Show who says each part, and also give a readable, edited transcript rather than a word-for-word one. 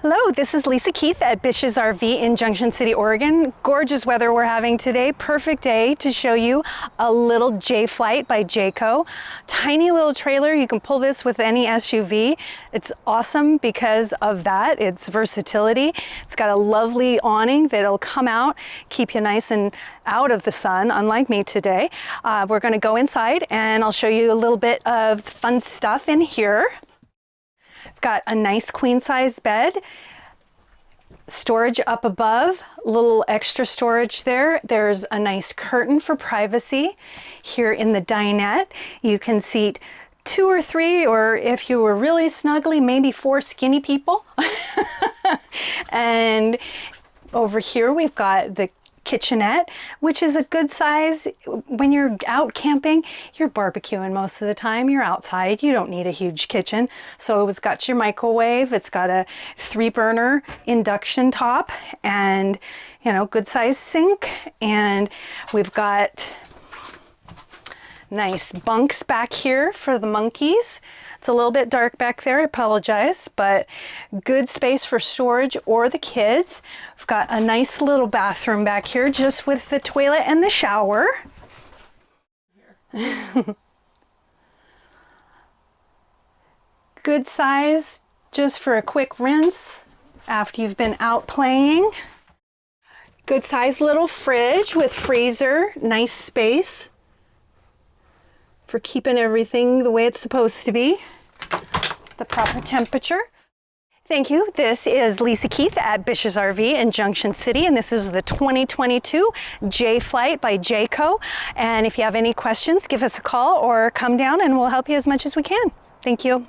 Speaker 1: Hello, this is LmKeith at BISH'S RV in Junction City, Oregon. Gorgeous weather we're having today. Perfect day to show you a little J flight by Jayco. Tiny little trailer. You can pull this with any SUV. It's awesome because of that. Its versatility. It's got a lovely awning that'll come out, keep you nice and out of the sun, unlike me today. We're going to go inside and I'll show you a little bit of fun stuff in here. Got a nice queen size bed, storage up above, little extra storage there. There's a nice curtain for privacy. Here in the dinette, you can seat 2 or 3, or if you were really snuggly, maybe 4 skinny people. And over here we've got the kitchenette, which is a good size. When you're out camping, you're barbecuing most of the time, you're outside, you don't need a huge kitchen. So it's got your microwave, it's got a 3-burner induction top, and good size sink, and we've got nice bunks back here for the monkeys. It's a little bit dark back there, I apologize, but good space for storage or the kids. We've got a nice little bathroom back here just with the toilet and the shower. Good size just for a quick rinse after you've been out playing. Good size little fridge with freezer, nice space for keeping everything the way it's supposed to be, the proper temperature. Thank you. This is LmKeith at BISH'S RV in Junction City, and this is the 2022 J Flight by Jayco. And if you have any questions, give us a call or come down and we'll help you as much as we can. Thank you.